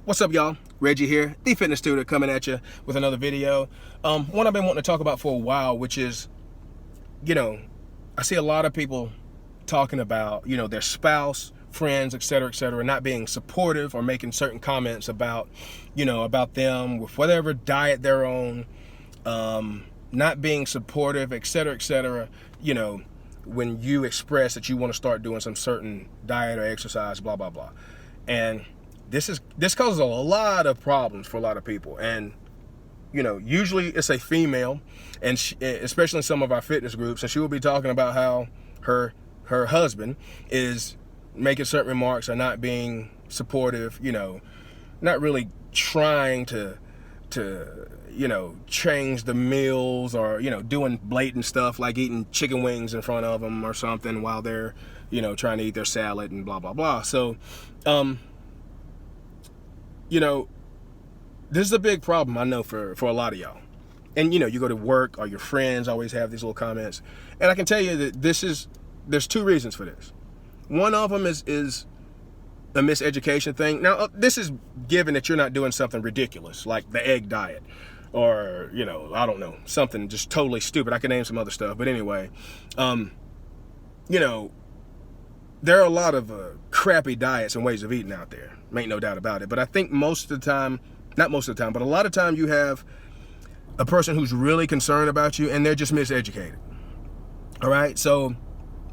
What's up, y'all? Reggie here, the fitness tutor, coming at you with another video. One I've been wanting to talk about for a while, which is, I see a lot of people talking about, their spouse, friends, etc., not being supportive or making certain comments about, about them with whatever diet they're on, not being supportive, etc., when you express that you want to start doing some certain diet or exercise, blah, blah, blah. And this causes a lot of problems for a lot of people. And usually it's a female, and especially in some of our fitness groups, and she will be talking about how her husband is making certain remarks or not being supportive, not really trying to change the meals, or doing blatant stuff like eating chicken wings in front of them or something while they're trying to eat their salad and blah blah blah. So this is a big problem, I know, for a lot of y'all. And you go to work, or your friends always have these little comments, and I can tell you that there's two reasons for this. One of them is a miseducation thing. Now, this is given that you're not doing something ridiculous like the egg diet, or I don't know, something just totally stupid. I can name some other stuff, but anyway, there are a lot of crappy diets and ways of eating out there. Ain't no doubt about it. But I think most of the time, not most of the time, but a lot of time, you have a person who's really concerned about you, and they're just miseducated. All right? So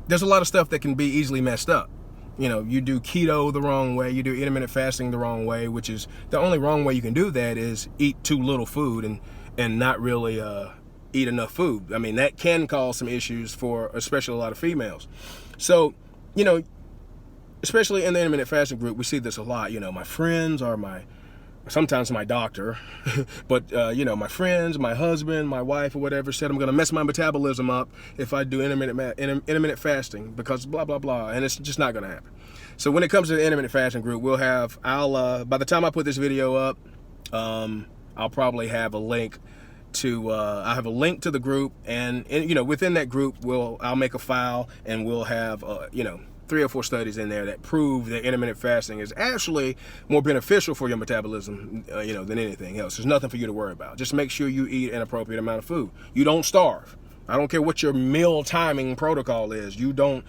there's a lot of stuff that can be easily messed up. You do keto the wrong way, you do intermittent fasting the wrong way, which is the only wrong way you can do that is eat too little food and not really eat enough food. I mean, that can cause some issues for especially a lot of females. So, especially in the intermittent fasting group, we see this a lot. My friends or sometimes my doctor, but my friends, my husband, my wife, or whatever, said I'm going to mess my metabolism up if I do intermittent fasting because blah blah blah, and it's just not going to happen. So when it comes to the intermittent fasting group, by the time I put this video up, I'll probably have a link to the group, and within that group I'll make a file, and we'll have 3 or 4 studies in there that prove that intermittent fasting is actually more beneficial for your metabolism, than anything else. There's nothing for you to worry about. Just make sure you eat an appropriate amount of food. You don't starve. I don't care what your meal timing protocol is. You don't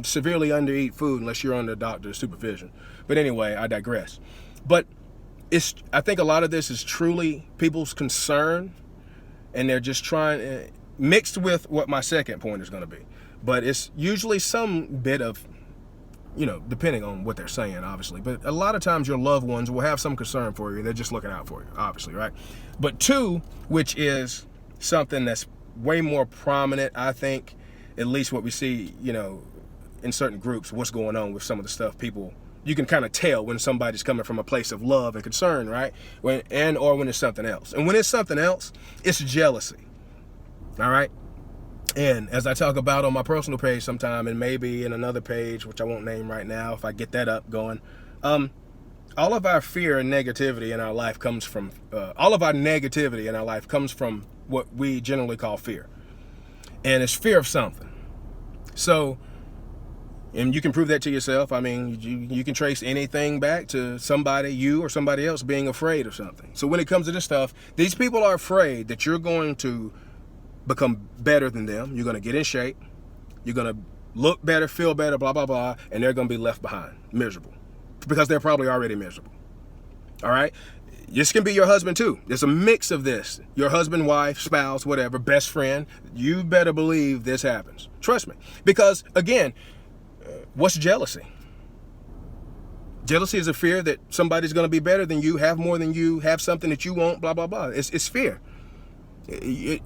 severely undereat food unless you're under doctor's supervision. But anyway, I digress. But I think a lot of this is truly people's concern, and they're just trying, mixed with what my second point is going to be. But it's usually some bit of, depending on what they're saying, obviously. But a lot of times your loved ones will have some concern for you. They're just looking out for you, obviously, right? But two, which is something that's way more prominent, I think, at least what we see, in certain groups, what's going on with some of the stuff you can kind of tell when somebody's coming from a place of love and concern, right? Or when it's something else. And when it's something else, it's jealousy, all right? And as I talk about on my personal page sometime, and maybe in another page, which I won't name right now if I get that up going, all of our fear and negativity in our life comes from, what we generally call fear. And it's fear of something. So, and you can prove that to yourself. I mean, you can trace anything back to somebody, you or somebody else, being afraid of something. So when it comes to this stuff, these people are afraid that you're going to become better than them. You're going to get in shape. You're going to look better, feel better, blah, blah, blah. And they're going to be left behind, miserable, because they're probably already miserable. All right. This can be your husband too. There's a mix of this. Your husband, wife, spouse, whatever, best friend. You better believe this happens. Trust me. Because again, what's jealousy? Jealousy is a fear that somebody's going to be better than you, have more than you, have something that you want, blah, blah, blah. It's fear. We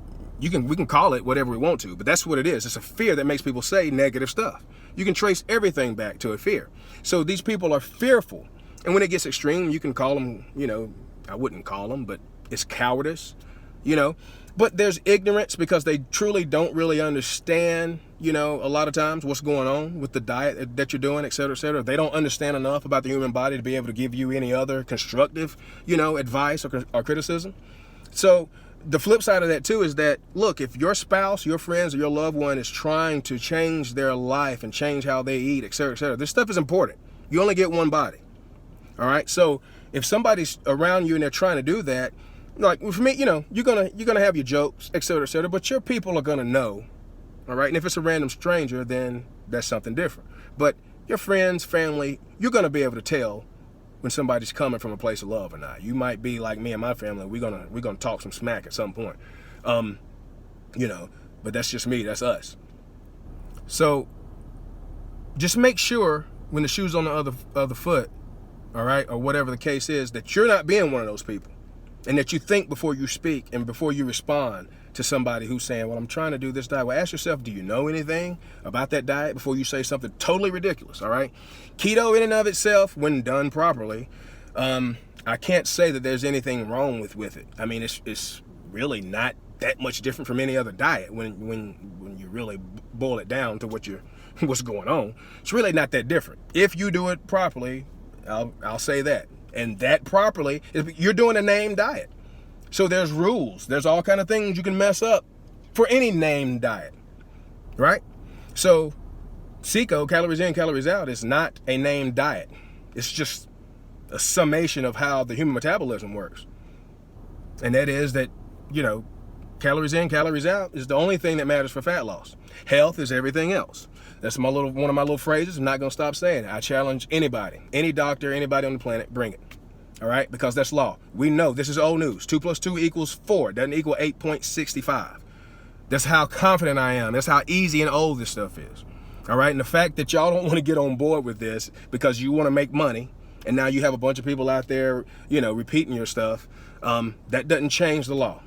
can call it whatever we want to, but that's what it is. It's a fear that makes people say negative stuff. You can trace everything back to a fear. So these people are fearful. And when it gets extreme, you can call them, I wouldn't call them, but it's cowardice, But there's ignorance, because they truly don't really understand, a lot of times what's going on with the diet that you're doing, et cetera, et cetera. They don't understand enough about the human body to be able to give you any other constructive, advice or criticism. So the flip side of that too is that, look, if your spouse, your friends, or your loved one is trying to change their life and change how they eat, et cetera, this stuff is important. You only get one body. All right. So if somebody's around you and they're trying to do that, like for me, you're gonna have your jokes, et cetera, but your people are gonna know, all right? And if it's a random stranger, then that's something different. But your friends, family, you're gonna be able to tell when somebody's coming from a place of love or not. You might be like me and my family. We're gonna talk some smack at some point, but that's just me. That's us. So just make sure when the shoe's on the other foot, all right, or whatever the case is, that you're not being one of those people, and that you think before you speak and before you respond to somebody who's saying, well, I'm trying to do this diet. Well, ask yourself, do you know anything about that diet before you say something totally ridiculous, all right? Keto in and of itself, when done properly, I can't say that there's anything wrong with it. I mean, it's really not that much different from any other diet when you really boil it down to what's going on. It's really not that different. If you do it properly, I'll say that. And that properly, you're doing a named diet. So there's rules. There's all kind of things you can mess up for any named diet, right? So CICO, calories in, calories out, is not a named diet. It's just a summation of how the human metabolism works. And that is that, calories in, calories out is the only thing that matters for fat loss. Health is everything else. That's one of my little phrases. I'm not going to stop saying it. I challenge anybody, any doctor, anybody on the planet, bring it. All right? Because that's law. We know this is old news. 2 + 2 = 4. It doesn't equal 8.65. That's how confident I am. That's how easy and old this stuff is. All right? And the fact that y'all don't want to get on board with this because you want to make money, and now you have a bunch of people out there, repeating your stuff, that doesn't change the law.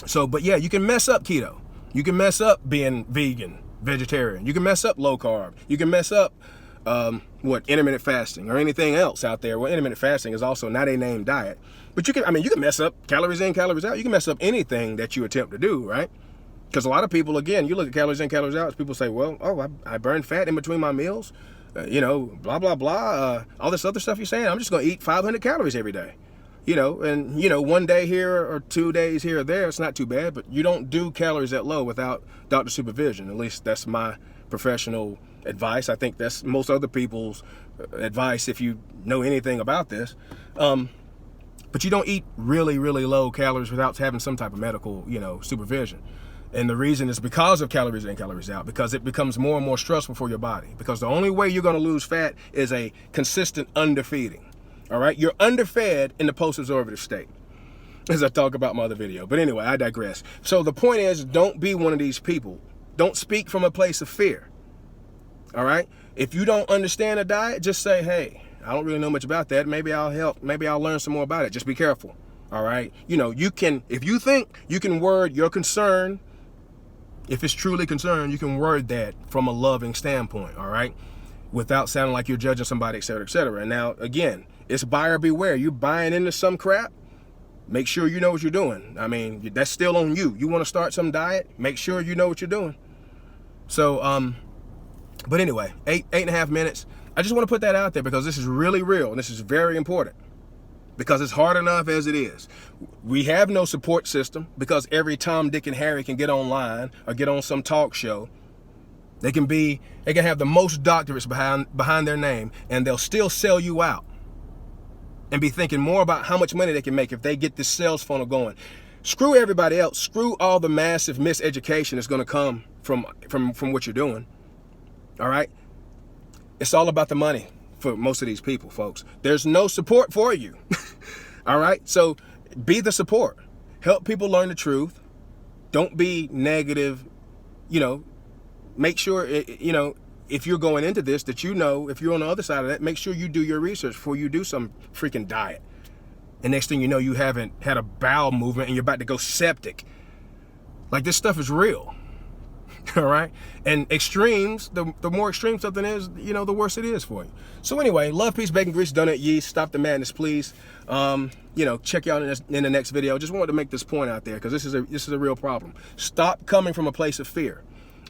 So, but yeah, you can mess up keto. You can mess up being vegan, vegetarian. You can mess up low carb. You can mess up intermittent fasting or anything else out there. Well, intermittent fasting is also not a named diet, but you can mess up calories in, calories out. You can mess up anything that you attempt to do, right? Because a lot of people, again, you look at calories in, calories out, people say, well, I burn fat in between my meals, blah, blah, blah, all this other stuff you're saying. I'm just going to eat 500 calories every day. One day here or 2 days here or there, it's not too bad, but you don't do calories that low without doctor supervision. At least that's my professional advice. I think that's most other people's advice if you know anything about this. But you don't eat really, really low calories without having some type of medical, supervision. And the reason is because of calories in, calories out, because it becomes more and more stressful for your body. Because the only way you're going to lose fat is a consistent underfeeding. All right, you're underfed in the post-absorptive state, as I talk about in my other video. But anyway, I digress. So the point is, don't be one of these people. Don't speak from a place of fear. All right, if you don't understand a diet, just say, hey, I don't really know much about that. Maybe I'll help. Maybe I'll learn some more about it. Just be careful. All right, you can, if you think you can word your concern, if it's truly concern, you can word that from a loving standpoint. All right, without sounding like you're judging somebody, et cetera, et cetera. And now, again, it's buyer beware. You're buying into some crap, make sure you know what you're doing. I mean, that's still on you. You want to start some diet, make sure you know what you're doing. So, but anyway, 8.5 minutes. I just want to put that out there because this is really real and this is very important because it's hard enough as it is. We have no support system because every Tom, Dick, and Harry can get online or get on some talk show. They can have the most doctorates behind their name and they'll still sell you out and be thinking more about how much money they can make if they get this sales funnel going. Screw everybody else. Screw all the massive miseducation that's going to come from what you're doing. All right? It's all about the money for most of these people, folks. There's no support for you. All right? So be the support. Help people learn the truth. Don't be negative. Make sure, if you're going into this, that if you're on the other side of that, make sure you do your research before you do some freaking diet. And next thing you know, you haven't had a bowel movement and you're about to go septic. Like, this stuff is real. All right? And extremes, the more extreme something is, the worse it is for you. So anyway, love, peace, bacon, grease, donut, yeast. Stop the madness, please. Check you out in the next video. Just wanted to make this point out there because this is a real problem. Stop coming from a place of fear.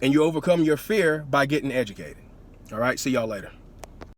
And you overcome your fear by getting educated. All right, see y'all later.